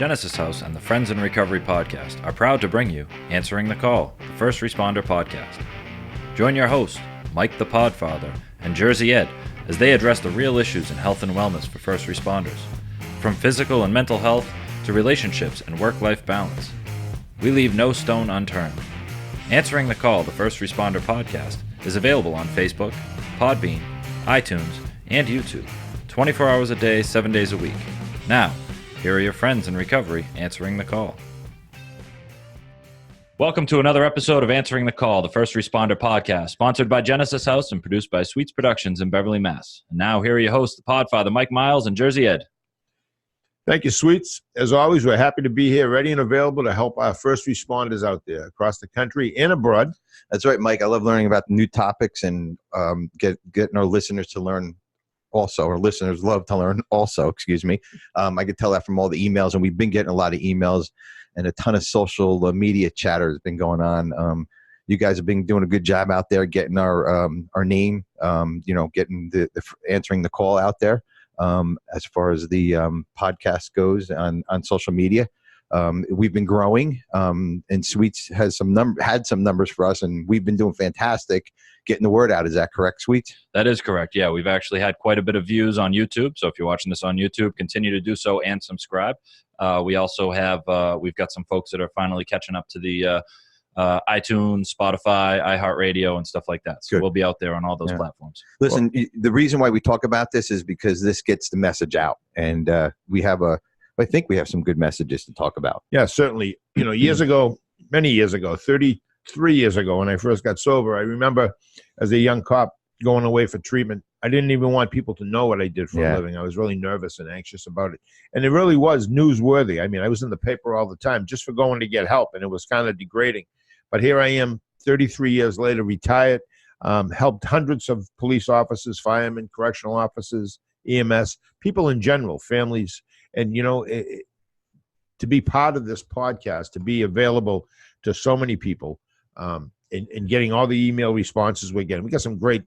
Genesis House and the Friends in Recovery podcast are proud to bring you Answering the Call, the First Responder podcast. Join your hosts, Mike the Podfather and Jersey Ed, as they address the real issues in health and wellness for first responders, from physical and mental health to relationships and work-life balance. We leave no stone unturned. Answering the Call, the First Responder podcast is available on Facebook, Podbean, iTunes, and YouTube, 24 hours a day, 7 days a week. Now, here are your friends in recovery answering the call. Welcome to another episode of Answering the Call, the First Responder podcast, sponsored by Genesis House and produced by Sweets Productions in Beverly, Mass. And now, here are your hosts, the Podfather, Mike Miles and Jersey Ed. Thank you, Sweets. As always, we're happy to be here, ready and available to help our first responders out there across the country and abroad. That's right, Mike. I love learning about new topics and getting our listeners to learn also. Our listeners love to learn also, excuse me. I could tell that from all the emails, and we've been getting a lot of emails and a ton of social media chatter has been going on. You guys have been doing a good job out there getting our name, getting the answering the call out there. As far as the podcast goes on social media, we've been growing, and Sweets had some numbers for us, and we've been doing fantastic getting the word out. Is that correct, Sweets? That is correct. Yeah, we've actually had quite a bit of views on YouTube. So if you're watching this on YouTube, continue to do so and subscribe. We also have we've got some folks that are finally catching up to the iTunes, Spotify, iHeartRadio, and stuff like that. So Good. We'll be out there on all those platforms. Listen, the reason why we talk about this is because this gets the message out, and I think we have some good messages to talk about. Yeah, certainly. Many years ago, 33 years ago, when I first got sober, I remember as a young cop going away for treatment. I didn't even want people to know what I did for a living. I was really nervous and anxious about it. And it really was newsworthy. I mean, I was in the paper all the time just for going to get help, and it was kind of degrading. But here I am, 33 years later, retired, helped hundreds of police officers, firemen, correctional officers, EMS, people in general, families. And, to be part of this podcast, to be available to so many people, and getting all the email responses we're getting. We got some great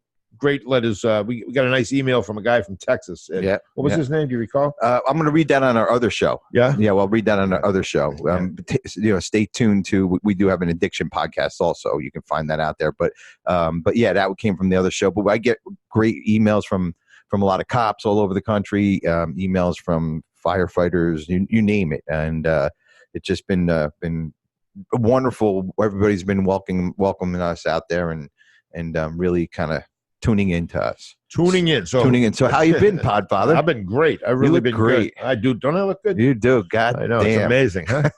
letters. We got a nice email from a guy from Texas. What was his name? Do you recall? I'm going to read that on our other show. Yeah? Yeah, well, read that on our other show. Stay tuned to, we do have an addiction podcast also. You can find that out there. But yeah, that came from the other show. But I get great emails from a lot of cops all over the country, emails from firefighters, you name it. And it's just been wonderful. Everybody's been welcoming us out there and really kind of tuning into us. Tuning in. So how you been, Podfather? I've been great. I've really been great. I do. Don't I look good? You do. God I know. damn. It's amazing, huh?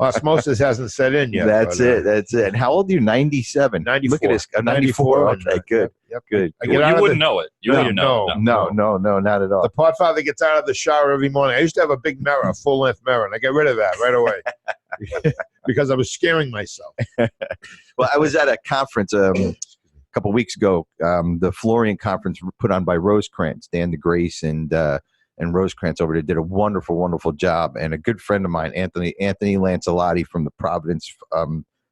Osmosis hasn't set in yet. That's it. And how old are you? 97? 94. Look at this. 94. Okay, good. Yep. Good. You wouldn't know it. You wouldn't know. No, not at all. The Podfather gets out of the shower every morning. I used to have a big mirror, a full-length mirror, and I got rid of that right away because I was scaring myself. Well, I was at a conference a couple weeks ago, the Florian conference put on by Rosecrans, Dan DeGrace and Rosecrans over there did a wonderful, wonderful job. And a good friend of mine, Anthony Lancelotti from the Providence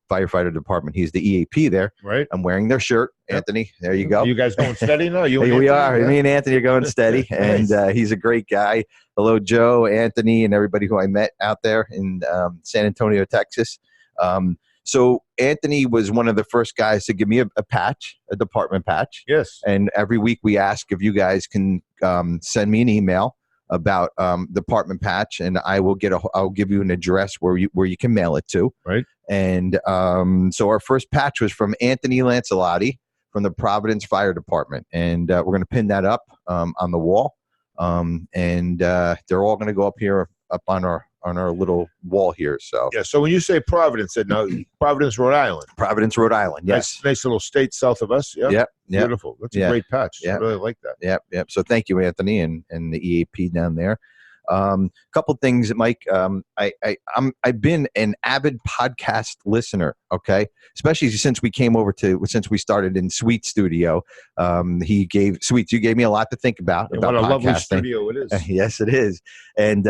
Firefighter Department. He's the EAP there. Right. I'm wearing their shirt. Yep. Anthony, there you go. You guys going steady now? We are. Me and Anthony are going steady. And he's a great guy. Hello, Joe, Anthony, and everybody who I met out there in San Antonio, Texas. So Anthony was one of the first guys to give me a patch, a department patch. Yes. And every week we ask if you guys can send me an email about department patch, and I'll give you an address where you can mail it to. Right. And so our first patch was from Anthony Lancelotti from the Providence Fire Department, and we're going to pin that up on the wall, and they're all going to go up here up on our little wall here. So yeah. So when you say Providence, now Providence, Rhode Island. Providence, Rhode Island. Yes. Nice little state south of us. Yeah. Yep. Beautiful. That's a great patch. I really like that. Yep. So thank you, Anthony, and the EAP down there. Couple things, Mike. I've been an avid podcast listener. Okay, especially since we started in Sweet Studio. You gave me a lot to think about What a podcasting. lovely studio it is. Yes, it is. And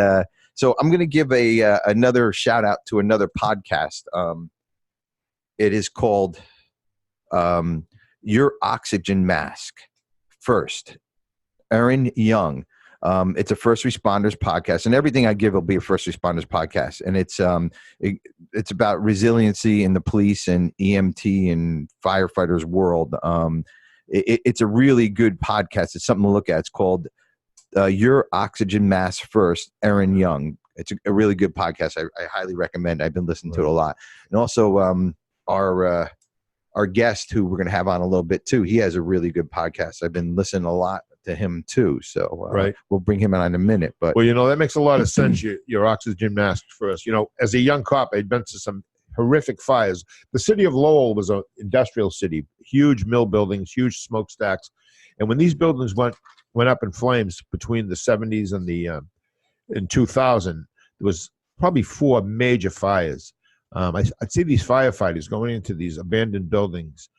so I'm going to give another shout out to another podcast. It is called Your Oxygen Mask First. Erin, Yeung. It's a first responders podcast, and everything I give will be a first responders podcast. And it's about resiliency in the police and EMT and firefighters world. It's a really good podcast. It's something to look at. It's called Your Oxygen Mask First, Erin Yeung. It's a really good podcast. I highly recommend. I've been listening to it a lot. And also our guest, who we're going to have on a little bit too, he has a really good podcast. I've been listening a lot to him too. So we'll bring him on in a minute. But well, that makes a lot of sense. Your oxygen mask first. As a young cop, I'd been to some horrific fires. The city of Lowell was an industrial city, huge mill buildings, huge smokestacks. And when these buildings went up in flames between the 70s and in 2000, there was probably 4 major fires. I'd see these firefighters going into these abandoned buildings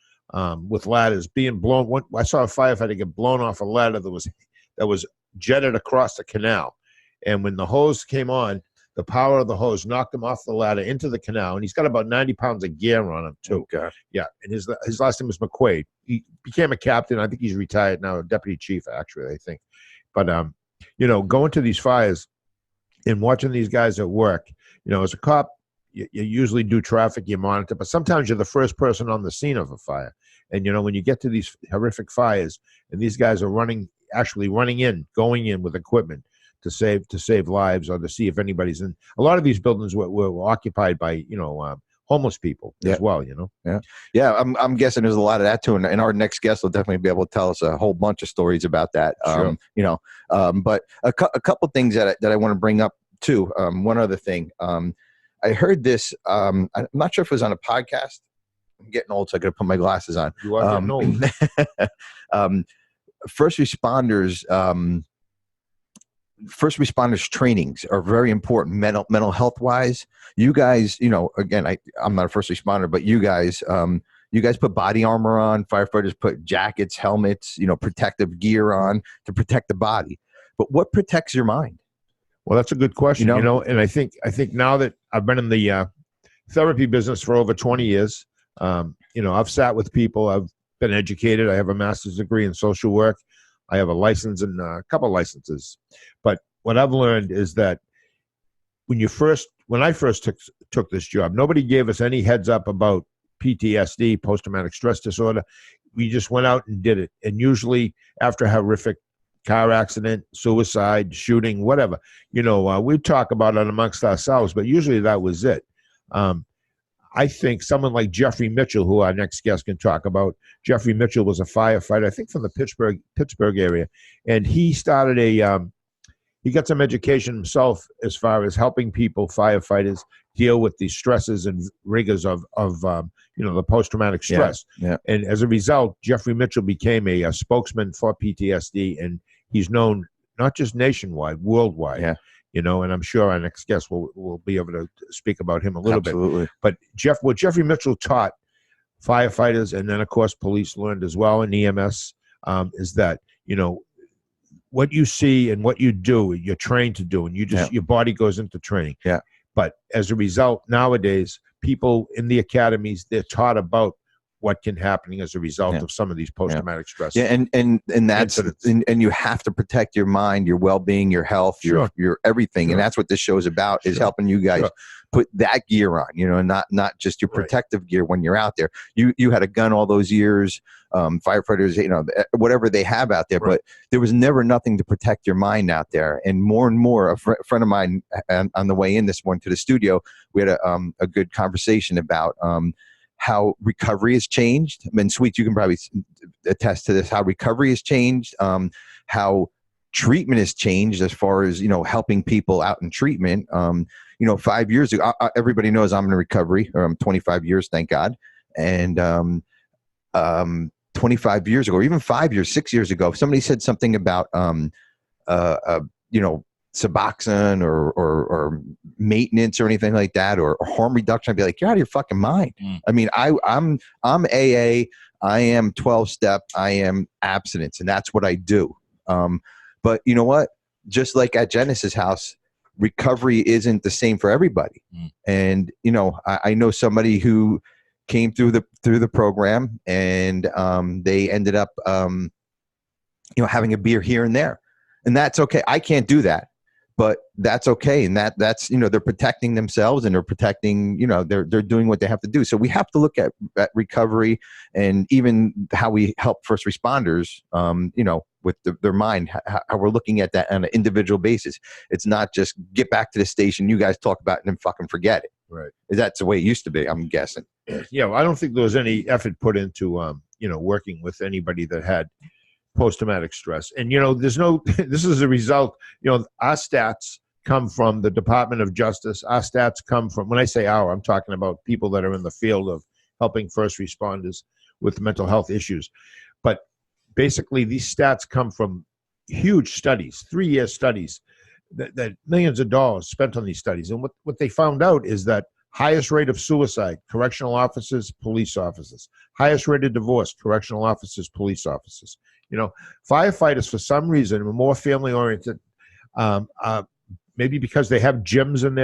with ladders being blown. I saw a firefighter get blown off a ladder that was jetted across the canal. And when the hose came on, the power of the hose knocked him off the ladder into the canal, and he's got about 90 pounds of gear on him too. Okay. Yeah, and his last name was McQuaid. He became a captain. I think he's retired now, a deputy chief actually, I think. But going to these fires and watching these guys at work, as a cop, you usually do traffic, you monitor, but sometimes you're the first person on the scene of a fire. And when you get to these horrific fires, and these guys are going in with equipment to save lives, or to see if anybody's in. A lot of these buildings were occupied by homeless people as well. Yeah. I'm guessing there's a lot of that too, and our next guest will definitely be able to tell us a whole bunch of stories about that. Sure. But a couple things that I want to bring up too. One other thing. I heard this. I'm not sure if it was on a podcast. I'm getting old, so I got to put my glasses on. You are getting old. First responders trainings are very important, mental health wise. You guys, again, I'm not a first responder, but you guys put body armor on. Firefighters put jackets, helmets, protective gear on to protect the body. But what protects your mind? Well, that's a good question. And I think now that I've been in the therapy business for over 20 years, I've sat with people. I've been educated. I have a master's degree in social work. I have a license and a couple licenses. But what I've learned is that when I first took this job, nobody gave us any heads up about PTSD, post-traumatic stress disorder. We just went out and did it. And usually after a horrific car accident, suicide, shooting, whatever, we'd talk about it amongst ourselves, but usually that was it. I think someone like Jeffrey Mitchell, who our next guest can talk about, Jeffrey Mitchell was a firefighter, I think from the Pittsburgh area. And he started he got some education himself as far as helping people, firefighters, deal with the stresses and rigors of the post-traumatic stress. Yeah. And as a result, Jeffrey Mitchell became a spokesman for PTSD, and he's known not just nationwide, worldwide. Yeah. And I'm sure our next guest will be able to speak about him a little Absolutely. bit. But what Jeffrey Mitchell taught firefighters, and then of course police learned as well in EMS, is that what you see and what you do, you're trained to do, and your body goes into training. Yeah. But as a result, nowadays, people in the academies, they're taught about what can happen as a result of some of these post-traumatic stress. Yeah, and that's and you have to protect your mind, your well-being, your health, your everything, and that's what this show is about, is helping you guys put that gear on, not just your protective gear when you're out there. You had a gun all those years, firefighters, whatever they have out there, but there was never nothing to protect your mind out there. And more, a friend of mine on the way in this morning to the studio, we had a good conversation about how recovery has changed. I mean, Sweet, you can probably attest to this, how recovery has changed, how treatment has changed as far as, helping people out in treatment. 5 years ago, everybody knows I'm in recovery, or I'm 25 years, thank God. And 25 years ago, or even 5 years, 6 years ago, somebody said something about, Suboxone or maintenance or anything like that, or harm reduction. I'd be like, you're out of your fucking mind. I mean, I'm AA, I am 12-step, I am abstinence, and that's what I do. But you know what? Just like at Genesis House, recovery isn't the same for everybody. And I know somebody who came through the program, and they ended up having a beer here and there. And that's okay. I can't do that, but that's okay. And that's, you know, they're protecting themselves and they're protecting, you know, they're doing what they have to do. So we have to look at recovery and even how we help first responders, you know, with their mind, how we're looking at that on an individual basis. It's not just get back to the station you guys talk about and then fucking forget it. Right. That's the way it used to be, I'm guessing. Yeah. Well, I don't think there was any effort put into, you know, working with anybody that had post-traumatic stress. And, you know, this is a result, you know, our stats come from the Department of Justice. Our stats come from, when I say our, I'm talking about people that are in the field of helping first responders with mental health issues. But basically, these stats come from huge studies, 3-year studies, that millions of dollars spent on these studies. And what they found out is that highest rate of suicide, correctional officers, police officers. Highest rate of divorce, correctional officers, police officers. You know, firefighters, for some reason, are more family-oriented. Maybe because they have gyms in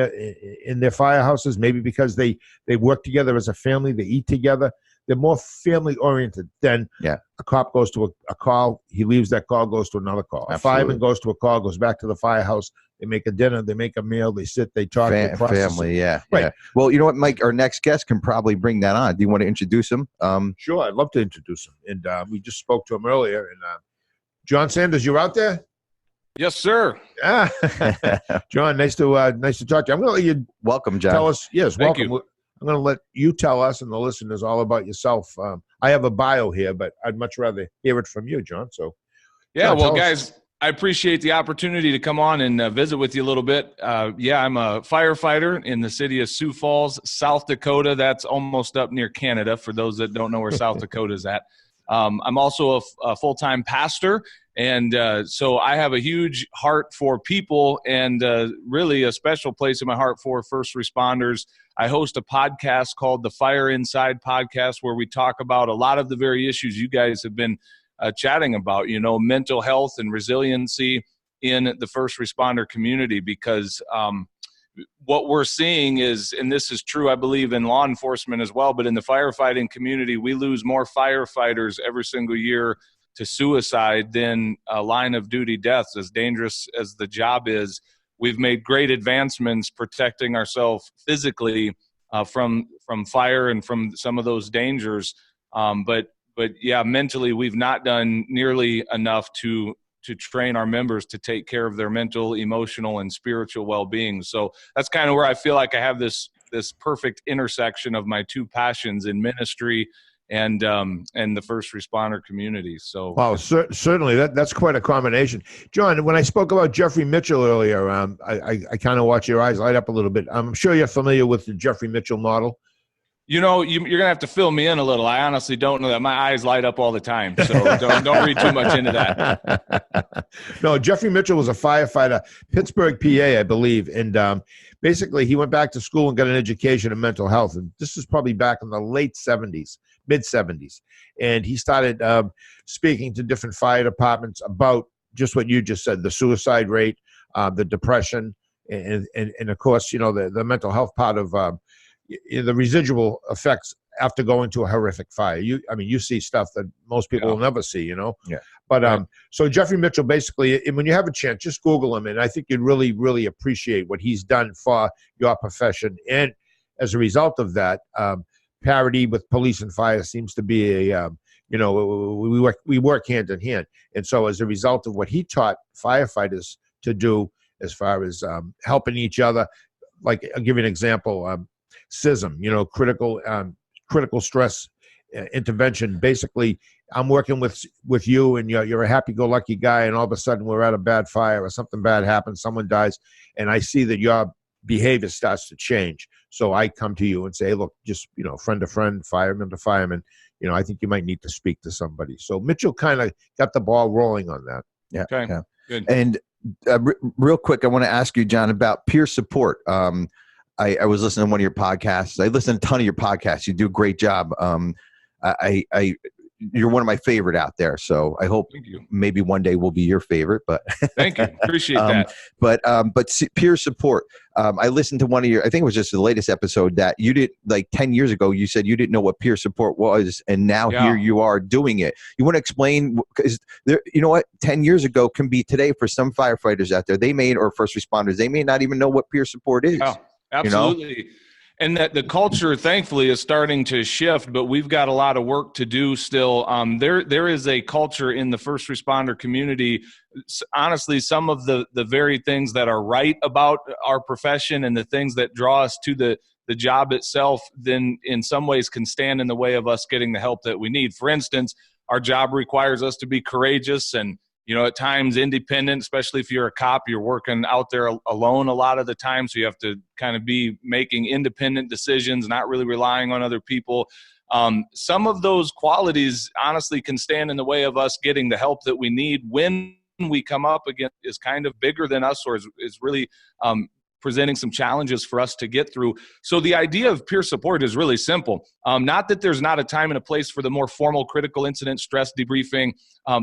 their firehouses. Maybe because they work together as a family. They eat together. They're more family-oriented than a cop goes to a call. He leaves that call, goes to another call. Absolutely. A fireman goes to a call, goes back to the firehouse. They make a dinner. They make a meal. They sit. They talk. They process family, it. yeah. Right. Yeah. Well, you know what, Mike? Our next guest can probably bring that on. Do you want to introduce him? Sure, I'd love to introduce him. And we just spoke to him earlier. And Jon Sanders, you're out there? Yes, sir. Ah, Jon, nice to talk to you. I'm going to let you welcome, Jon. tell us. Yes, Thank welcome. you. I'm going to let you tell us and the listeners all about yourself. I have a bio here, but I'd much rather hear it from you, Jon. So, yeah, well, tell us. guys, I appreciate the opportunity to come on and visit with you a little bit. I'm a firefighter in the city of Sioux Falls, South Dakota. That's almost up near Canada, for those that don't know where South Dakota is at. I'm also a full-time pastor, and so I have a huge heart for people and really a special place in my heart for first responders. I host a podcast called the Fire Inside Podcast, where we talk about a lot of the very issues you guys have been chatting about, you know, mental health and resiliency in the first responder community, because what we're seeing is, and this is true, I believe, in law enforcement as well, but in the firefighting community, we lose more firefighters every single year to suicide than line of duty deaths. As dangerous as the job is, we've made great advancements protecting ourselves physically from fire and from some of those dangers. But yeah, mentally, we've not done nearly enough to train our members to take care of their mental, emotional, and spiritual well-being. So that's kind of where I feel like I have this perfect intersection of my two passions in ministry and the first responder community. So, wow, certainly that's quite a combination. Jon, when I spoke about Jeffrey Mitchell earlier, I kind of watch your eyes light up a little bit. I'm sure you're familiar with the Jeffrey Mitchell model. You know, you're going to have to fill me in a little. I honestly don't know that. My eyes light up all the time, so don't read too much into that. No, Jeffrey Mitchell was a firefighter, Pittsburgh, PA, I believe. And basically, he went back to school and got an education in mental health. And this is probably back in the late 70s, mid-70s. And he started speaking to different fire departments about just what you just said, the suicide rate, the depression, and of course, you know, the mental health part of the residual effects after going to a horrific fire. You see stuff that most people will never see, you know? Yeah. But so Jeffrey Mitchell, basically, when you have a chance, just Google him. And I think you'd really, really appreciate what he's done for your profession. And as a result of that, parity with police and fire seems to be we work hand in hand. And so as a result of what he taught firefighters to do as far as helping each other, like I'll give you an example, CISM, you know, critical stress intervention. Basically, I'm working with you, and you're a happy-go-lucky guy, and all of a sudden we're at a bad fire or something bad happens, someone dies, and I see that your behavior starts to change. So I come to you and say, hey, look, just, you know, friend to friend, fireman to fireman, you know, I think you might need to speak to somebody. So Mitchell kind of got the ball rolling on that. Yeah. Okay. Yeah. Good. And real quick, I want to ask you, Jon, about peer support. I was listening to one of your podcasts. I listen to a ton of your podcasts. You do a great job. You're one of my favorite out there. So I hope maybe one day we'll be your favorite. But thank you, appreciate that. But peer support. I listened to one of your, I think it was just the latest episode that you did like 10 years ago. You said you didn't know what peer support was, and now here you are doing it. You want to explain, because you know what, 10 years ago can be today for some firefighters out there. They may, or first responders, they may not even know what peer support is. Yeah, absolutely. You know? And that the culture, thankfully, is starting to shift, but we've got a lot of work to do still. There is a culture in the first responder community. Honestly, some of the very things that are right about our profession and the things that draw us to the job itself, then in some ways can stand in the way of us getting the help that we need. For instance, our job requires us to be courageous and, you know, at times independent, especially if you're a cop, you're working out there alone a lot of the time. So you have to kind of be making independent decisions, not really relying on other people. Some of those qualities honestly can stand in the way of us getting the help that we need when we come up against is kind of bigger than us, or is really presenting some challenges for us to get through. So the idea of peer support is really simple. Not that there's not a time and a place for the more formal critical incident stress debriefing,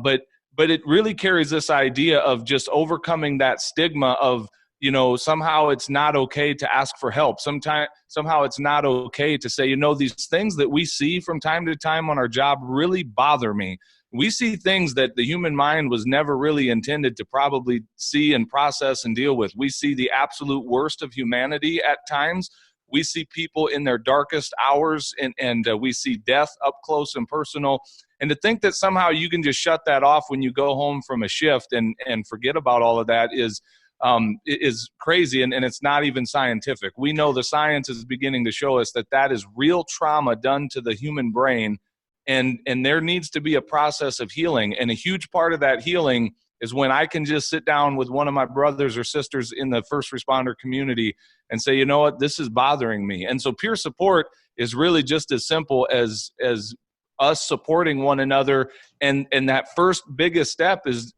but it really carries this idea of just overcoming that stigma of, you know, somehow it's not okay to ask for help. Somehow it's not okay to say, you know, these things that we see from time to time on our job really bother me. We see things that the human mind was never really intended to probably see and process and deal with. We see the absolute worst of humanity at times. We see people in their darkest hours, and we see death up close and personal. And to think that somehow you can just shut that off when you go home from a shift and forget about all of that is crazy, and it's not even scientific. We know the science is beginning to show us that is real trauma done to the human brain, and there needs to be a process of healing. And a huge part of that healing is when I can just sit down with one of my brothers or sisters in the first responder community and say, you know what, this is bothering me. And so peer support is really just as simple as us supporting one another. And that first biggest step is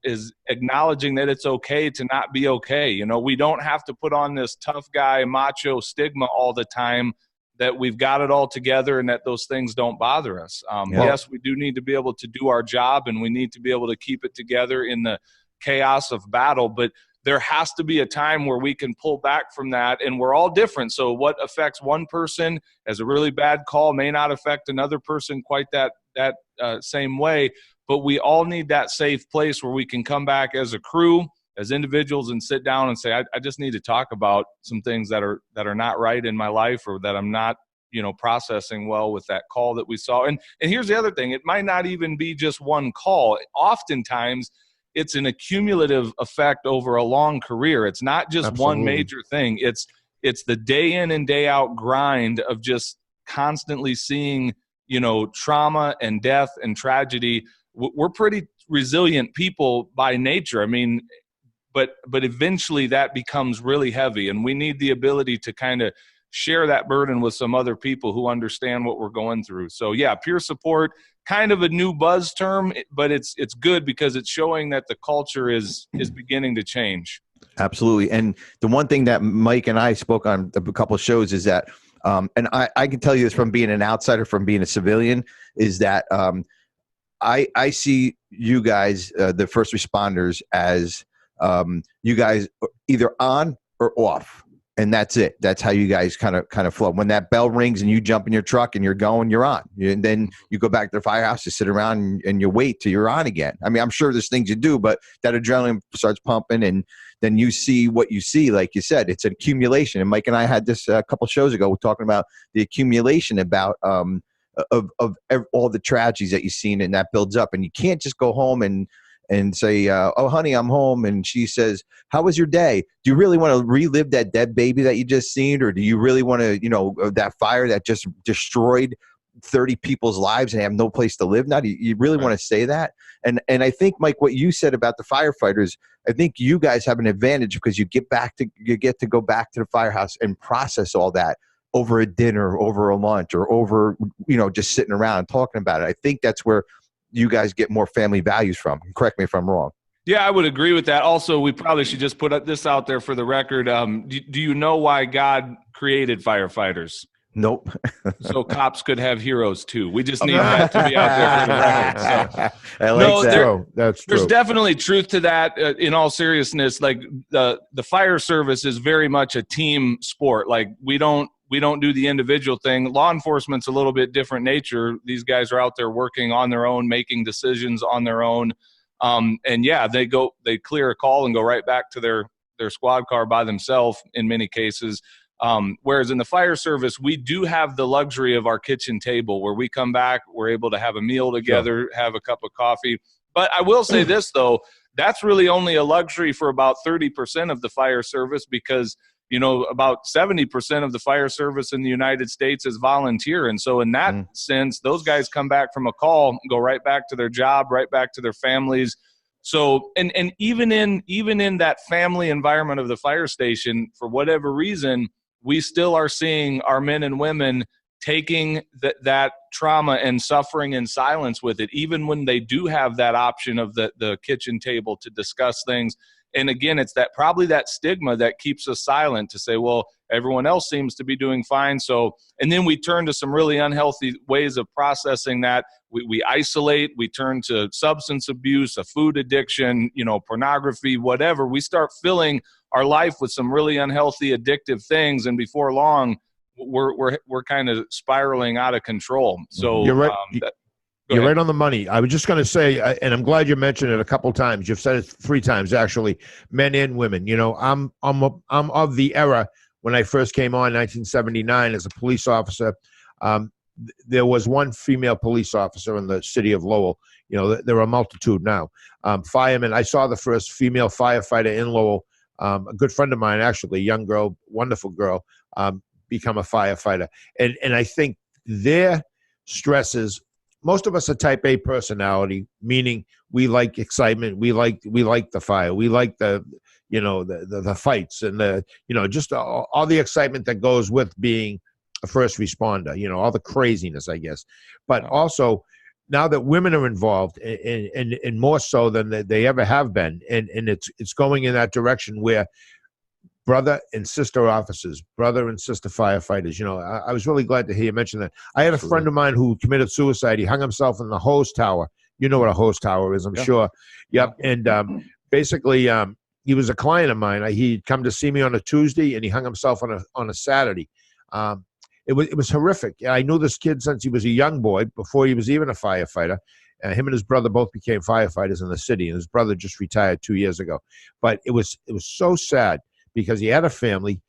acknowledging that it's okay to not be okay. You know, we don't have to put on this tough guy, macho stigma all the time that we've got it all together and that those things don't bother us. Yes, we do need to be able to do our job, and we need to be able to keep it together in the chaos of battle, but there has to be a time where we can pull back from that, and we're all different. So what affects one person as a really bad call may not affect another person quite that same way, but we all need that safe place where we can come back as a crew, as individuals, and sit down and say, I just need to talk about some things that are not right in my life, or that I'm not, you know, processing well with that call that we saw. And here's the other thing. It might not even be just one call. Oftentimes it's an accumulative effect over a long career. It's not just one major thing. It's the day in and day out grind of just constantly seeing, you know, trauma and death and tragedy. We're pretty resilient people by nature. I mean, but eventually that becomes really heavy, and we need the ability to kind of share that burden with some other people who understand what we're going through. So yeah, peer support, kind of a new buzz term, but it's good because it's showing that the culture is beginning to change. Absolutely. And the one thing that Mike and I spoke on a couple of shows is that, and I can tell you this from being an outsider, from being a civilian, is that I see you guys, the first responders, as you guys either on or off, and that's it. That's how you guys kind of flow. When that bell rings and you jump in your truck and you're going, you're on. And then you go back to the firehouse, you sit around and you wait till you're on again. I mean, I'm sure there's things you do, but that adrenaline starts pumping, and then you see what you see. Like you said, it's an accumulation. And Mike and I had this a couple shows ago. We're talking about the accumulation about of all the tragedies that you've seen, and that builds up. And you can't just go home and say, oh, honey, I'm home. And she says, how was your day? Do you really want to relive that dead baby that you just seen? Or do you really want to, you know, that fire that just destroyed 30 people's lives and they have no place to live now? Do you really want to say that? And I think, Mike, what you said about the firefighters, I think you guys have an advantage because you get to go back to the firehouse and process all that over a dinner, over a lunch, or over, you know, just sitting around and talking about it. I think that's where you guys get more family values from. Correct me if I'm wrong. Yeah, I would agree with that. Also, we probably should just put this out there for the record. Do you know why God created firefighters? Nope. So cops could have heroes too. We just need that to be out there for the record. So, I like that. That's true. There's definitely truth to that. In all seriousness, like the fire service is very much a team sport. Like we don't do the individual thing. Law enforcement's a little bit different nature. These guys are out there working on their own, making decisions on their own. And yeah, they clear a call and go right back to their squad car by themselves in many cases. Whereas in the fire service, we do have the luxury of our kitchen table where we come back, we're able to have a meal together, have a cup of coffee. But I will say this, though, that's really only a luxury for about 30% of the fire service because, about 70% of the fire service in the United States is volunteer. And so in that sense, those guys come back from a call, go right back to their job, right back to their families. So, and even in that family environment of the fire station, for whatever reason, we still are seeing our men and women taking that trauma and suffering in silence with it, even when they do have that option of the kitchen table to discuss things. And again, it's probably that stigma that keeps us silent to say, well, everyone else seems to be doing fine. So, and then we turn to some really unhealthy ways of processing that. We isolate, we turn to substance abuse, a food addiction, pornography, whatever. We start filling our life with some really unhealthy, addictive things. And before long, we're kind of spiraling out of control. So you're right. You're right on the money. I was just going to say, and I'm glad you mentioned it a couple times. You've said it 3 times, actually, men and women. I'm of the era when I first came on 1979 as a police officer. There was one female police officer in the city of Lowell. There are a multitude now. Firemen. I saw the first female firefighter in Lowell. A good friend of mine, actually, a young girl, wonderful girl, become a firefighter. And I think their stresses. Most of us are type A personality, meaning we like excitement. We like the fire. We like the fights and just all the excitement that goes with being a first responder, all the craziness, I guess. But also now that women are involved and more so than they ever have been, and it's going in that direction where brother and sister officers, brother and sister firefighters. I was really glad to hear you mention that. I had a friend of mine who committed suicide. He hung himself in the hose tower. You know what a hose tower is, I'm sure. Yep. And basically, he was a client of mine. He'd come to see me on a Tuesday, and he hung himself on a Saturday. It was horrific. I knew this kid since he was a young boy, before he was even a firefighter. Him and his brother both became firefighters in the city, and his brother just retired 2 years ago. But it was so sad, because he had a family.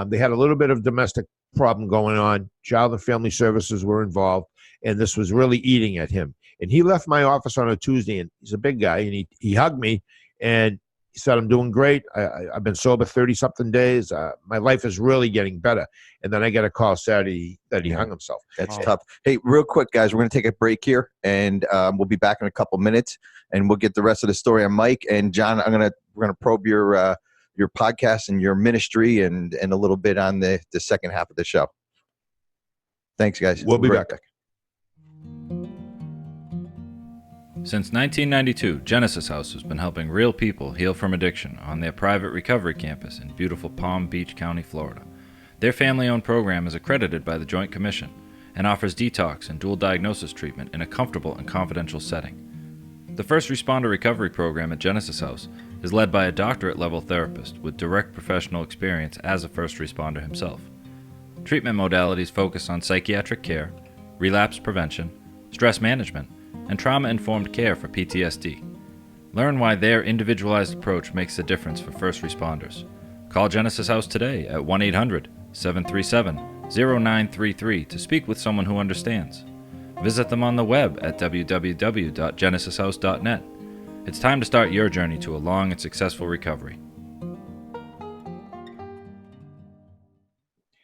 They had a little bit of domestic problem going on. Child and Family Services were involved, and this was really eating at him. And he left my office on a Tuesday, and he's a big guy, and he hugged me, and he said, I'm doing great. I've been sober 30-something days. My life is really getting better. And then I got a call Saturday that he hung himself. That's tough. Hey, real quick, guys, we're going to take a break here, and we'll be back in a couple minutes, and we'll get the rest of the story on Mike. And John, we're going to probe your podcast and your ministry and a little bit on the second half of the show. Thanks, guys. We'll be back. Since 1992, Genesis House has been helping real people heal from addiction on their private recovery campus in beautiful Palm Beach County, Florida. Their family-owned program is accredited by the Joint Commission and offers detox and dual diagnosis treatment in a comfortable and confidential setting. The First Responder Recovery Program at Genesis House is led by a doctorate-level therapist with direct professional experience as a first responder himself. Treatment modalities focus on psychiatric care, relapse prevention, stress management, and trauma-informed care for PTSD. Learn why their individualized approach makes a difference for first responders. Call Genesis House today at 1-800-737-0933 to speak with someone who understands. Visit them on the web at www.genesishouse.net. It's time to start your journey to a long and successful recovery.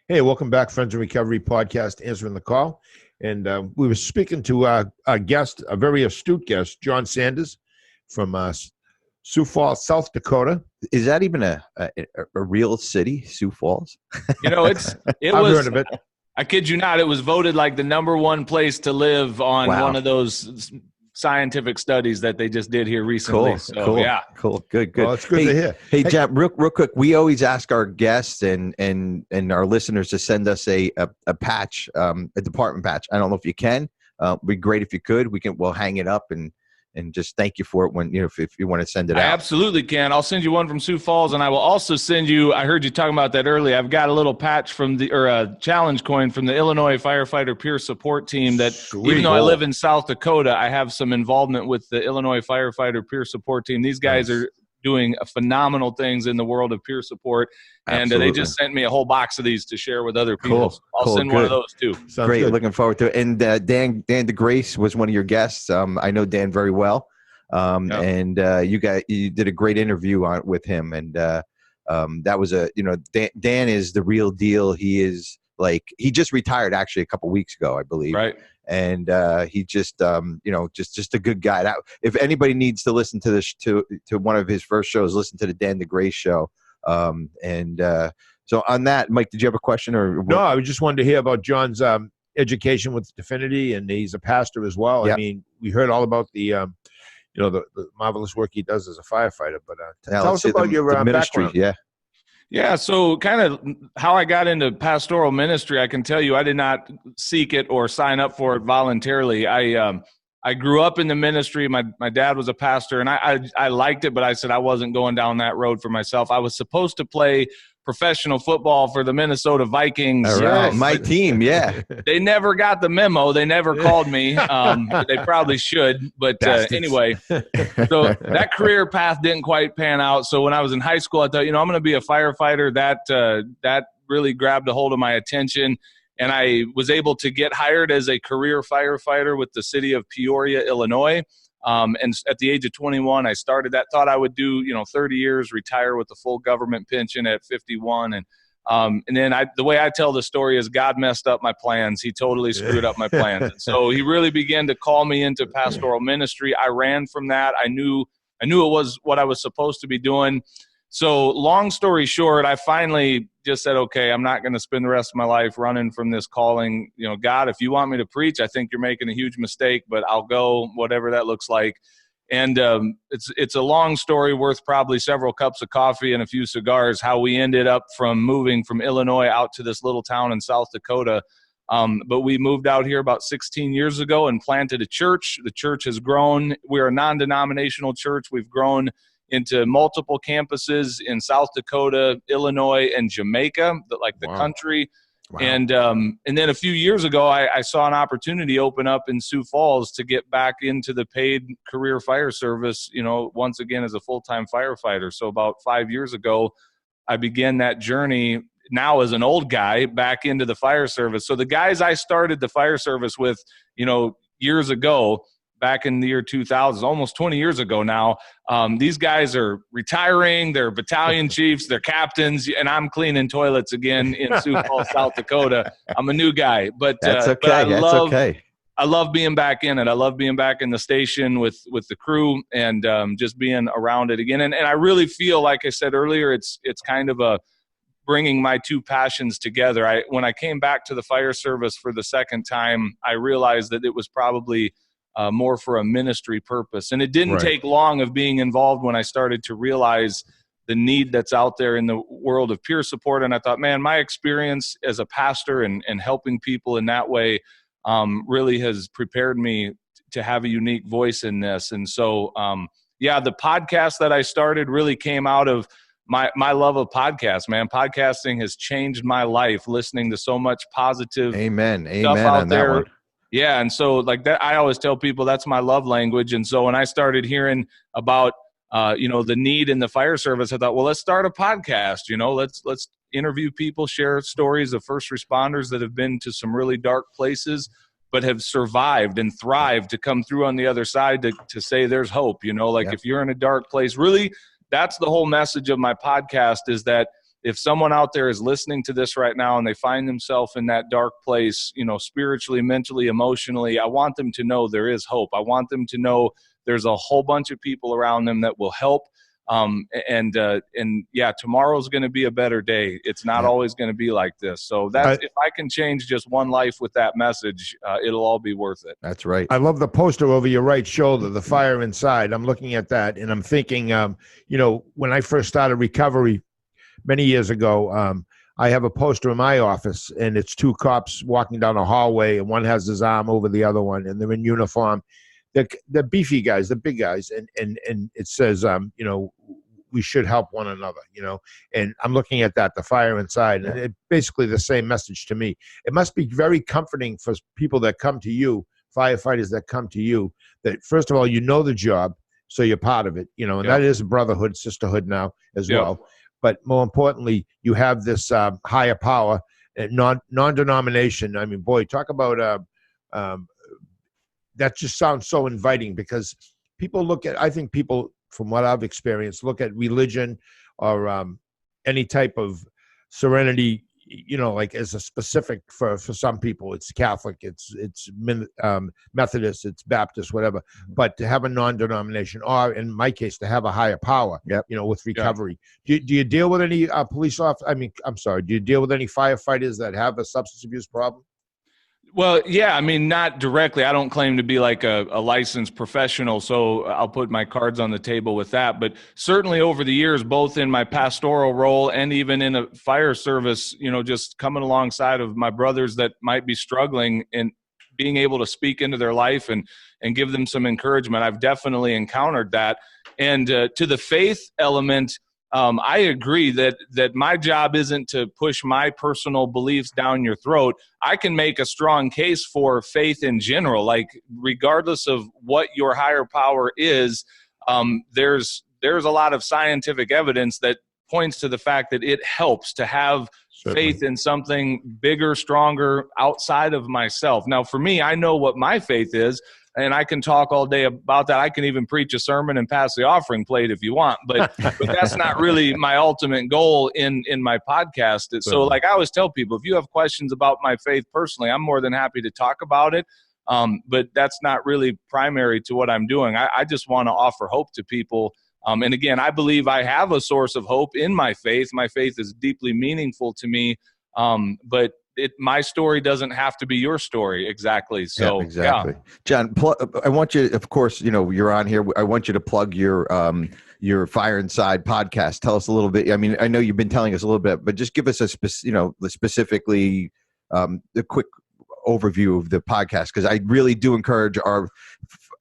Hey, welcome back, Friends in Recovery podcast, Answering the Call. And we were speaking to our guest, a very astute guest, Jon Sanders from Sioux Falls, South Dakota. Is that even a real city, Sioux Falls? I've heard of it. I kid you not, it was voted like the #1 place to live on one of those scientific studies that they just did here recently. Cool. Good. Well, it's good to hear. Hey, Jam, real quick, we always ask our guests and our listeners to send us a patch, a department patch. I don't know if you can. It'd be great if you could. We'll hang it up and just thank you for it when, if you want to send it out. I absolutely can. I'll send you one from Sioux Falls, and I will also send you, I heard you talking about that earlier. I've got a little patch a challenge coin from the Illinois Firefighter Peer Support Team that even though I live in South Dakota, I have some involvement with the Illinois Firefighter Peer Support Team. These guys are doing phenomenal things in the world of peer support. And they just sent me a whole box of these to share with other people. So I'll send one of those too. Sounds great. Good. Looking forward to it. And Dan DeGrace was one of your guests. I know Dan very well. And you did a great interview with him. And that was Dan is the real deal. He is he just retired actually a couple weeks ago, I believe. Right. And he just just a good guy. If anybody needs to listen to this to one of his first shows, listen to the Dan DeGrace show. So on that, Mike, did you have a question or? No, I just wanted to hear about Jon's education with Definity, and he's a pastor as well. Yep. I mean, we heard all about the the marvelous work he does as a firefighter. But tell us about your ministry. Background. Yeah, so kind of how I got into pastoral ministry, I can tell you I did not seek it or sign up for it voluntarily. I grew up in the ministry. My dad was a pastor, and I liked it, but I said I wasn't going down that road for myself. I was supposed to play professional football for the Minnesota Vikings. All right. My team, yeah. They never got the memo. They never called me. They probably should. But anyway, so that career path didn't quite pan out. So when I was in high school, I thought, I'm going to be a firefighter. That really grabbed a hold of my attention. And I was able to get hired as a career firefighter with the city of Peoria, Illinois. And at the age of 21, I started that. Thought I would do, 30 years, retire with a full government pension at 51. And then the way I tell the story is God messed up my plans. He totally screwed up my plans. And so he really began to call me into pastoral ministry. I ran from that. I knew it was what I was supposed to be doing. So long story short, I finally just said, okay, I'm not going to spend the rest of my life running from this calling. God, if you want me to preach, I think you're making a huge mistake, but I'll go, whatever that looks like. And it's a long story worth probably several cups of coffee and a few cigars, how we ended up moving from Illinois out to this little town in South Dakota. But we moved out here about 16 years ago and planted a church. The church has grown. We're a non-denominational church. We've grown into multiple campuses in South Dakota, Illinois, and Jamaica, the country. Wow. And then a few years ago, I saw an opportunity open up in Sioux Falls to get back into the paid career fire service, once again as a full-time firefighter. So about 5 years ago, I began that journey now as an old guy back into the fire service. So the guys I started the fire service with, years ago, back in the year 2000, almost 20 years ago now, these guys are retiring. They're battalion chiefs, they're captains, and I'm cleaning toilets again in Sioux Falls, South Dakota. I'm a new guy, but that's okay. I love being back in it. I love being back in the station with the crew and just being around it again. And I really feel, like I said earlier, it's kind of a bringing my two passions together. When I came back to the fire service for the second time, I realized that it was probably more for a ministry purpose. And it didn't take long of being involved when I started to realize the need that's out there in the world of peer support. And I thought, man, my experience as a pastor and helping people in that way really has prepared me to have a unique voice in this. And so, the podcast that I started really came out of my love of podcasts, man. Podcasting has changed my life, listening to so much positive stuff out there. That one. Yeah, and so like that, I always tell people that's my love language. And so when I started hearing about the need in the fire service, I thought, well, let's start a podcast. Let's interview people, share stories of first responders that have been to some really dark places, but have survived and thrived to come through on the other side to say there's hope. If you're in a dark place, really, that's the whole message of my podcast, is that if someone out there is listening to this right now and they find themselves in that dark place, spiritually, mentally, emotionally, I want them to know there is hope. I want them to know there's a whole bunch of people around them that will help. And yeah, tomorrow's going to be a better day. It's not always going to be like this. So that's, if I can change just one life with that message, it'll all be worth it. That's right. I love the poster over your right shoulder, the fire inside. I'm looking at that and I'm thinking, when I first started recovery many years ago, I have a poster in my office and it's two cops walking down a hallway and one has his arm over the other one and they're in uniform. The beefy guys, the big guys. And it says, we should help one another, and I'm looking at that, the fire inside, and it basically the same message to me. It must be very comforting for people that come to you, firefighters that come to you, that first of all, the job, so you're part of it, and that is a brotherhood, sisterhood now as well. But more importantly, you have this higher power, non-denomination. I mean, boy, talk about that just sounds so inviting, because I think people, from what I've experienced, look at religion or any type of serenity, like as a specific for some people. It's Catholic, it's Methodist, it's Baptist, whatever. But to have a non-denomination, or in my case, to have a higher power, with recovery. Do you deal with any police officers? Do you deal with any firefighters that have a substance abuse problem? Well, yeah, I mean, not directly. I don't claim to be like a licensed professional, so I'll put my cards on the table with that. But certainly over the years, both in my pastoral role and even in a fire service, just coming alongside of my brothers that might be struggling and being able to speak into their life and give them some encouragement, I've definitely encountered that. And to the faith element, I agree that my job isn't to push my personal beliefs down your throat. I can make a strong case for faith in general, like regardless of what your higher power is. There's a lot of scientific evidence that points to the fact that it helps to have faith in something bigger, stronger outside of myself. Now, for me, I know what my faith is, and I can talk all day about that. I can even preach a sermon and pass the offering plate if you want, but that's not really my ultimate goal in my podcast. So like I always tell people, if you have questions about my faith personally, I'm more than happy to talk about it. But that's not really primary to what I'm doing. I just want to offer hope to people. And again, I believe I have a source of hope in my faith. My faith is deeply meaningful to me. But my story doesn't have to be your story. Exactly. So, exactly. Jon, I want you, of course, you're on here. I want you to plug your Fire Inside podcast. Tell us a little bit. I mean, I know you've been telling us a little bit, but just give us specifically the quick overview of the podcast. Because I really do encourage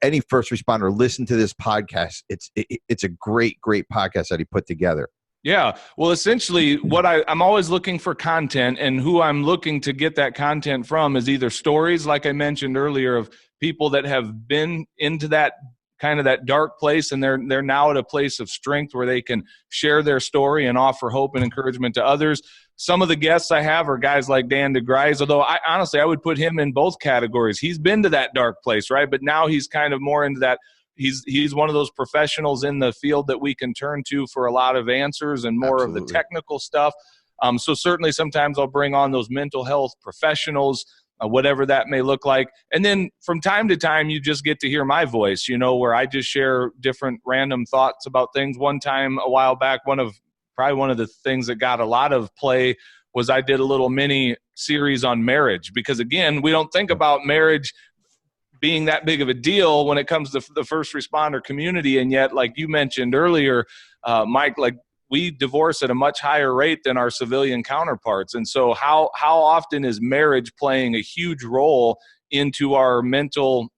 any first responder, listen to this podcast. It's a great podcast that he put together. Yeah. Well, essentially what I'm always looking for content, and who I'm looking to get that content from is either stories, like I mentioned earlier, of people that have been into that kind of that dark place, and they're now at a place of strength where they can share their story and offer hope and encouragement to others. Some of the guests I have are guys like Dan DeGrise, although I would put him in both categories. He's been to that dark place, right? But now he's kind of more into that. He's one of those professionals in the field that we can turn to for a lot of answers and more of the technical stuff. So certainly sometimes I'll bring on those mental health professionals, whatever that may look like. And then from time to time, you just get to hear my voice, where I just share different random thoughts about things. One time a while back, probably one of the things that got a lot of play was I did a little mini series on marriage, because again, we don't think about marriage being that big of a deal when it comes to the first responder community. And yet, like you mentioned earlier, Mike, like we divorce at a much higher rate than our civilian counterparts. And so how often is marriage playing a huge role into our mental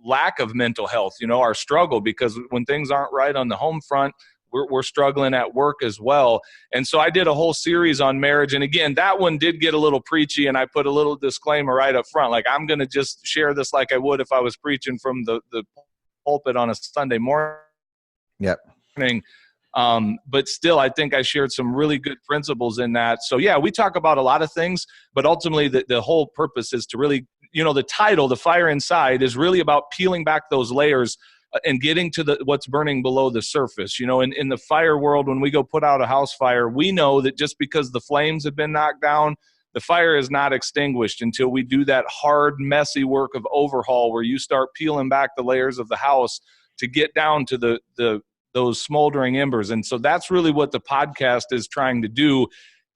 lack of mental health, our struggle? Because when things aren't right on the home front, we're struggling at work as well. And so I did a whole series on marriage. And again, that one did get a little preachy, and I put a little disclaimer right up front. Like, I'm going to just share this like I would if I was preaching from the pulpit on a Sunday morning. Yep. But still, I think I shared some really good principles in that. So yeah, we talk about a lot of things, but ultimately the whole purpose is to really, the title, The Fire Inside, is really about peeling back those layers and getting to what's burning below the surface. In the fire world, when we go put out a house fire, we know that just because the flames have been knocked down, the fire is not extinguished until we do that hard, messy work of overhaul, where you start peeling back the layers of the house to get down to the those smoldering embers. And so that's really what the podcast is trying to do.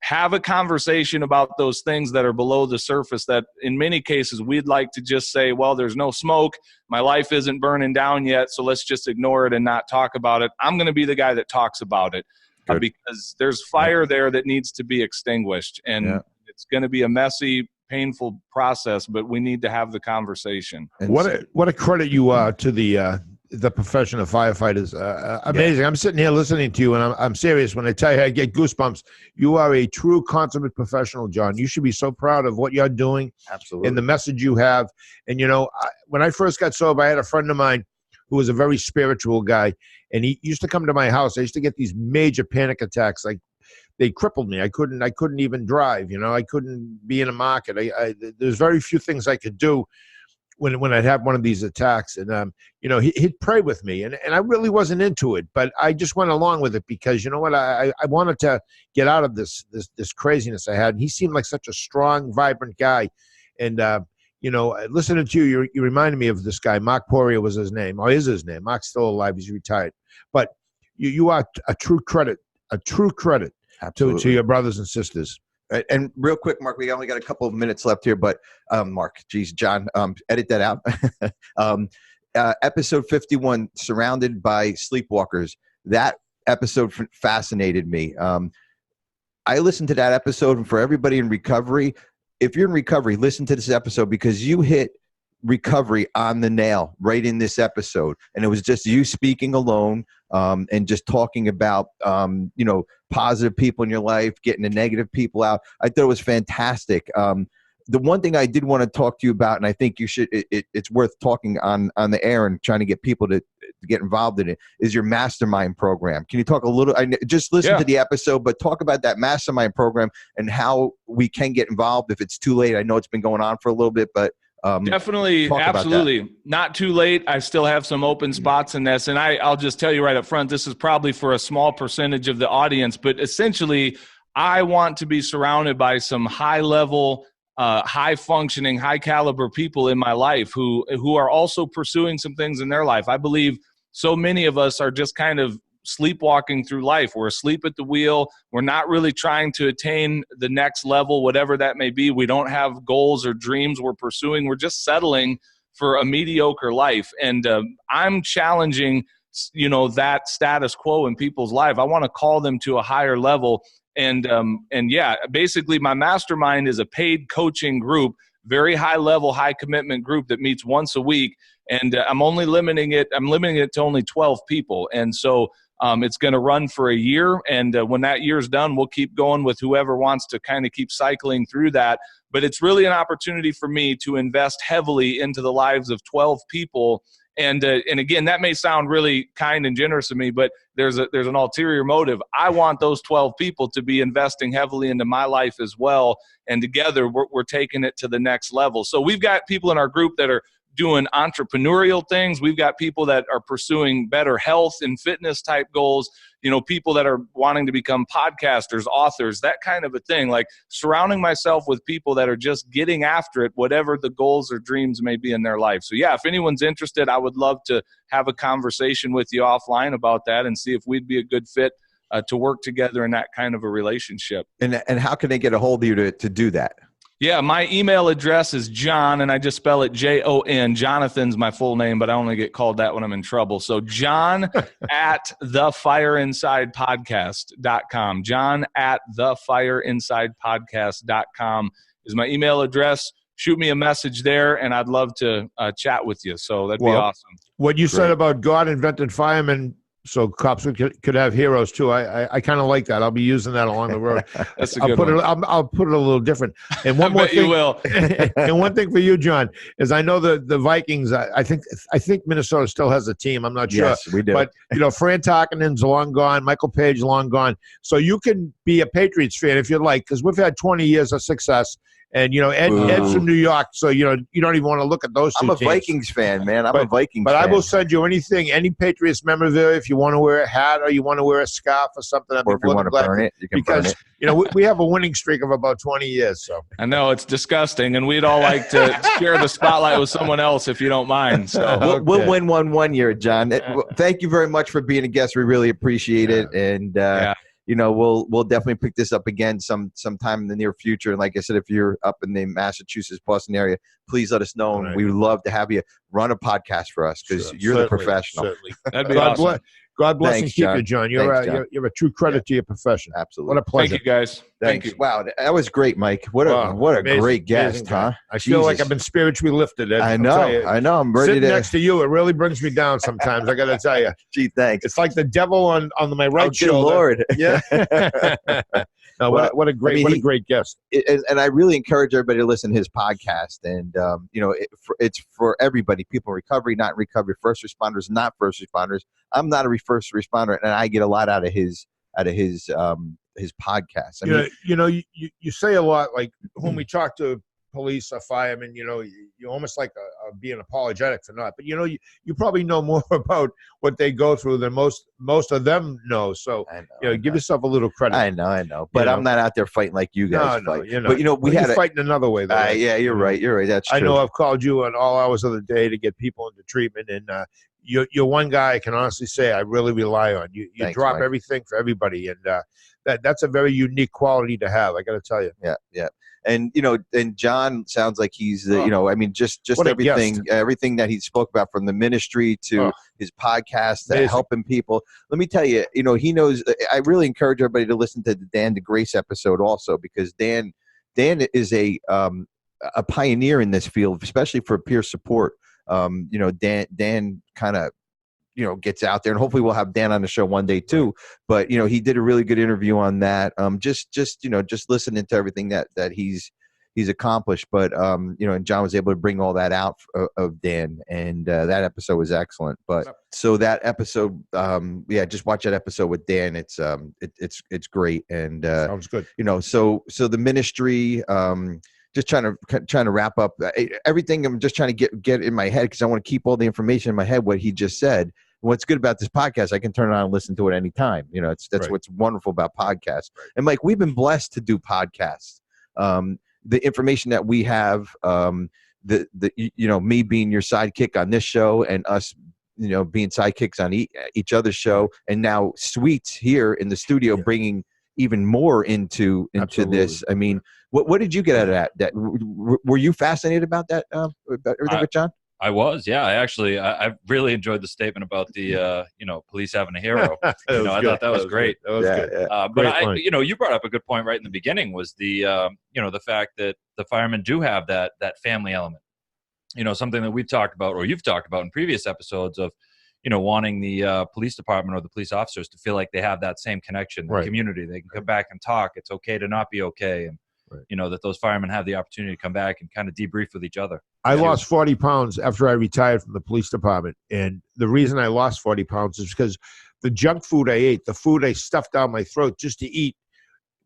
Have a conversation about those things that are below the surface that in many cases we'd like to just say, well, there's no smoke. My life isn't burning down yet, so let's just ignore it and not talk about it. I'm going to be the guy that talks about it because there's fire there that needs to be extinguished. And it's going to be a messy, painful process, but we need to have the conversation. What a credit you are to the profession of firefighters. Amazing. Yeah. I'm sitting here listening to you, and I'm serious when I tell you I get goosebumps. You are a true consummate professional, Jon. You should be so proud of what you're doing. Absolutely. And the message you have. And, you know, when I first got sober, I had a friend of mine who was a very spiritual guy, and he used to come to my house. I used to get these major panic attacks. Like, they crippled me. I couldn't even drive. You know, I couldn't be in a market. There's very few things I could do when I'd have one of these attacks. And, you know, he'd pray with me, and I really wasn't into it, but I just went along with it because, you know what, I wanted to get out of this craziness I had. And he seemed like such a strong, vibrant guy. And, you know, listening to you, you reminded me of this guy. Mark Poirier was his name, or is his name. Mark's still alive. He's retired. But you are a true credit to your brothers and sisters. And real quick, Mark, we only got a couple of minutes left here, but Jon, edit that out. Episode 51, Surrounded by Sleepwalkers. That episode fascinated me. I listened to that episode, and for everybody in recovery, if you're in recovery, listen to this episode because you hit recovery on the nail right in this episode. And it was just you speaking alone and just talking about, you know, positive people in your life, getting the negative people out. I thought it was fantastic. The one thing I did want to talk to you about, and I think you should, it's worth talking on the air and trying to get people to get involved in it, is your Mastermind Program. Can you talk a little, just listen to the episode, but talk about that Mastermind Program and how we can get involved if it's too late. I know it's been going on for a little bit, but definitely, absolutely not too late. I still have some open spots in this, and I'll just tell you right up front, this is probably for a small percentage of the audience, but essentially I want to be surrounded by some high level, high functioning, high caliber people in my life who are also pursuing some things in their life. I believe so many of us are just kind of sleepwalking through life. We're asleep at the wheel. We're not really trying to attain the next level, whatever that may be. We don't have goals or dreams we're pursuing. We're just settling for a mediocre life. And I'm challenging, you know, that status quo in people's life. I want to call them to a higher level. And yeah, basically my mastermind is a paid coaching group, very high level, high commitment group that meets once a week. And I'm limiting it to only 12 people. And so it's going to run for a year. And when that year's done, we'll keep going with whoever wants to kind of keep cycling through that. But it's really an opportunity for me to invest heavily into the lives of 12 people. And again, that may sound really kind and generous of me, but there's an ulterior motive. I want those 12 people to be investing heavily into my life as well. And together we're taking it to the next level. So we've got people in our group that are doing entrepreneurial things. We've got people that are pursuing better health and fitness type goals, you know, people that are wanting to become podcasters, authors, that kind of a thing, like surrounding myself with people that are just getting after it, whatever the goals or dreams may be in their life. So yeah, if anyone's interested, I would love to have a conversation with you offline about that and see if we'd be a good fit to work together in that kind of a relationship. And how can they get a hold of you to do that? Yeah, my email address is Jon, and I just spell it Jon. Jonathan's my full name, but I only get called that when I'm in trouble. So Jon at thefireinsidepodcast.com. Jon at thefireinsidepodcast.com is my email address. Shoot me a message there, and I'd love to chat with you. So that'd be awesome. What you said about God invented firemen so cops could have heroes too. I kind of like that. I'll be using that along the road. That's a good one. I'll put it a little different. And one more thing, you will. And one thing for you, Jon, is I know the Vikings. I think Minnesota still has a team. I'm not sure. Yes, we do. But you know, Fran Tarkenton's long gone. Michael Page long gone. So you can be a Patriots fan if you'd like, because we've had 20 years of success. And Ed's from New York, so you don't even want to look at those two I'm a teams. Vikings fan, man. I'm a Vikings fan. But I will send you anything, any Patriots memorabilia, if you want to wear a hat or you want to wear a scarf or something. Or if you want to burn it, you can burn it. Because we have a winning streak of about 20 years. So I know it's disgusting, and we'd all like to share the spotlight with someone else if you don't mind. So we'll win one year, John. Thank you very much for being a guest. We really appreciate it, and we'll definitely pick this up again sometime in the near future. And like I said, if you're up in the Massachusetts, Boston area, please let us know. And we would love to have you run a podcast for us because you're the professional. Certainly. That'd be awesome. God bless Thanks, and keep John. you, John. Thanks, You're a true credit to your profession. Absolutely. What a pleasure. Thank you, guys. Thanks. Thank you. Wow, that was great, Mike. What a great guest, huh? I feel like I've been spiritually lifted. Ed. I know. I'm ready Sitting next to you, it really brings me down sometimes. I got to tell you. Gee, thanks. It's like the devil on my right Good shoulder. Lord. Yeah. No, what a great guest. And I really encourage everybody to listen to his podcast. And it's for everybody: people in recovery, not in recovery, first responders, not first responders. I'm not a first responder, and I get a lot out of his podcast. You say a lot, like when we talk to police or firemen, you almost like being apologetic for not. But you probably know more about what they go through than most of them know. So give yourself a little credit. I know. But I'm not out there fighting like you guys fight. But we had fighting another way though. Yeah, you're right. You're right. That's true. I know I've called you on all hours of the day to get people into treatment, and you're one guy I can honestly say I really rely on. You Thanks, drop Mike. Everything for everybody, and that's a very unique quality to have. I got to tell you. Yeah. And and John sounds like he's just everything that he spoke about, from the ministry to his podcast to helping people. Let me tell you, he knows. I really encourage everybody to listen to the Dan DeGrace episode also, because Dan is a pioneer in this field, especially for peer support. Dan kind of gets out there, and hopefully we'll have Dan on the show one day too. But he did a really good interview on that. Just listening to everything that he's accomplished. But and John was able to bring all that out of Dan, and that episode was excellent. But so that episode, just watch that episode with Dan. It's great, and sounds good. So the ministry. Just trying to wrap up everything. I'm just trying to get in my head, because I want to keep all the information in my head, what he just said. And what's good about this podcast, I can turn it on and listen to it anytime. That's right. What's wonderful about podcasts. Right. And Mike, we've been blessed to do podcasts. The information that we have, me being your sidekick on this show, and us, being sidekicks on each other's show, and now Sweets here in the studio bringing even more into this. I mean, what did you get out of that? Were you fascinated about that? About everything with John? I was, yeah. I really enjoyed the statement about the police having a hero. I thought that was great. That was good. Yeah. But you brought up a good point right in the beginning, was the the fact that the firemen do have that family element. Something that we've talked about, or you've talked about in previous episodes, of wanting the police department or the police officers to feel like they have that same connection, the community. They can come back and talk. It's okay to not be okay. And, that those firemen have the opportunity to come back and kind of debrief with each other. I lost 40 pounds after I retired from the police department. And the reason I lost 40 pounds is because the junk food I ate, the food I stuffed down my throat just to eat,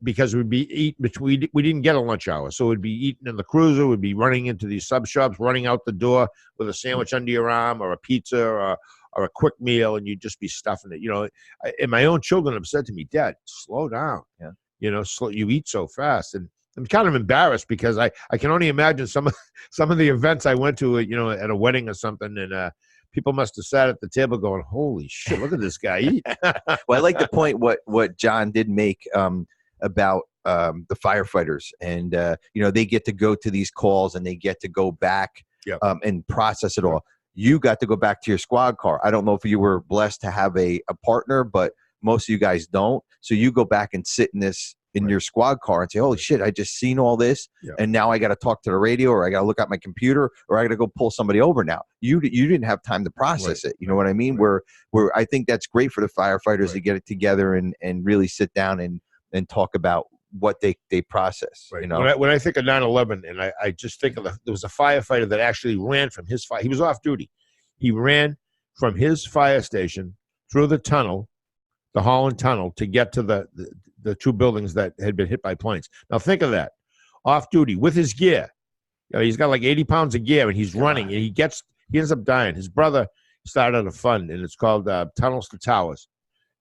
because we'd be eating between, we didn't get a lunch hour. So we'd be eating in the cruiser, we'd be running into these sub shops, running out the door with a sandwich under your arm, or a pizza, or a quick meal, and you'd just be stuffing it. And my own children have said to me, Dad, slow down. Yeah. You eat so fast. And I'm kind of embarrassed, because I can only imagine some of the events I went to, at a wedding or something, and people must have sat at the table going, holy shit, look at this guy eat. Well, I like the point what John did make about the firefighters, and they get to go to these calls, and they get to go back and process it all. You got to go back to your squad car. I don't know if you were blessed to have a partner, but most of you guys don't. So you go back and sit in your squad car and say, holy shit, I just seen all this, and now I got to talk to the radio, or I got to look at my computer, or I got to go pull somebody over now. You didn't have time to process it. You know what I mean? Where I think that's great for the firefighters to get it together and really sit down and talk about what they process. Right. When I think of 9/11, and I just think of there was a firefighter that actually ran from his fire. He was off duty. He ran from his fire station through the tunnel, the Holland Tunnel, to get to the two buildings that had been hit by planes. Now think of that. off duty with his gear. He's got like 80 pounds of gear, and he's running, and he ends up dying. His brother started a fund, and it's called Tunnels to Towers,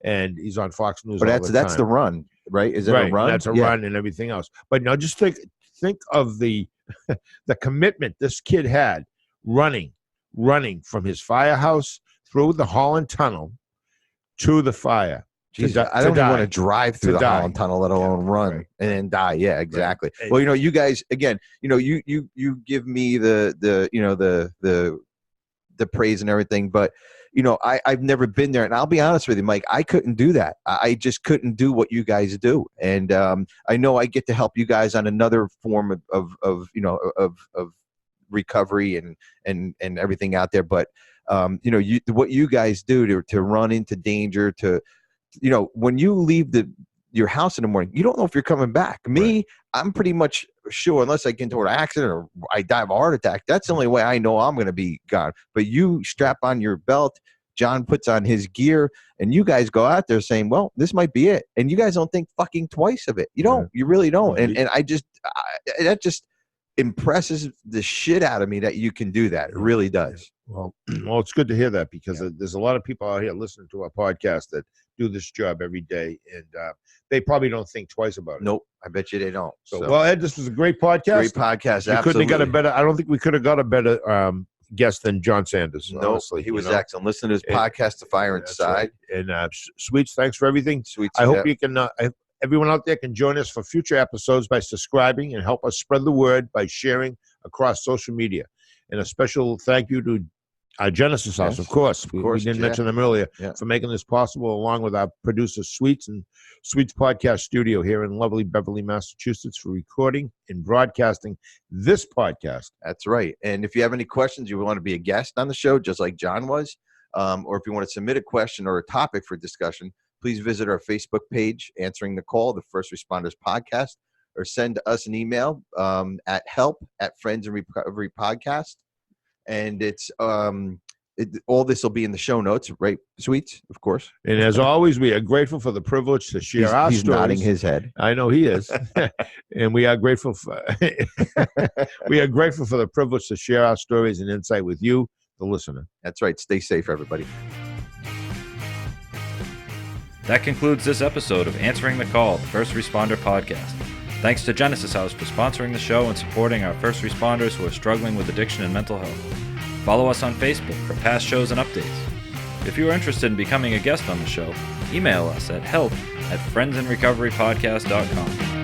and he's on Fox News. But all the that's time. the run, right? Is it right, a run? That's a run and everything else. But now just think of the the commitment this kid had running from his firehouse through the Holland Tunnel to the fire. Jesus, I don't even want to drive through the Holland Tunnel, let alone run and then die. Yeah, exactly. Right. Well, you guys, again, you give me the praise and everything, but I've never been there, and I'll be honest with you, Mike, I couldn't do that. I just couldn't do what you guys do, and I know I get to help you guys on another form of recovery and everything out there, but what you guys do to run into danger, to when you leave your house in the morning, you don't know if you're coming back. Me, I'm pretty much sure, unless I get into an accident or I die of a heart attack, that's the only way I know I'm going to be gone. But you strap on your belt, John puts on his gear, and you guys go out there saying, well, this might be it. And you guys don't think fucking twice of it. You don't. You really don't. And that just impresses the shit out of me that you can do that. It really does. Well, it's good to hear that, because there's a lot of people out here listening to our podcast that do this job every day, and they probably don't think twice about it. Nope, I bet you they don't. So, well, Ed, this was a great podcast. Great podcast. You couldn't have got a better. I don't think we could have got a better guest than Jon Sanders. No, honestly, he was excellent. Listen to his podcast, The Fire Inside. Right. And Sweets, thanks for everything. Sweets, I hope you can. Everyone out there can join us for future episodes by subscribing and help us spread the word by sharing across social media. And a special thank you to Genesis House, of course. We didn't mention them earlier, for making this possible, along with our producer, Sweets, and Sweets Podcast Studio here in lovely Beverly, Massachusetts, for recording and broadcasting this podcast. That's right. And if you have any questions, you want to be a guest on the show, just like John was, or if you want to submit a question or a topic for discussion, please visit our Facebook page, Answering the Call, the First Responders Podcast, or send us an email at help@Friends and Recovery Podcast. And it's all this will be in the show notes, right, Sweets? Of course. And as always, we are grateful for the privilege to share our stories. He's nodding his head. I know he is. And we are grateful for the privilege to share our stories and insight with you, the listener. That's right. Stay safe, everybody. That concludes this episode of Answering the Call, the First Responder Podcast. Thanks to Genesis House for sponsoring the show and supporting our first responders who are struggling with addiction and mental health. Follow us on Facebook for past shows and updates. If you are interested in becoming a guest on the show, email us at help@friendsandrecoverypodcast.com.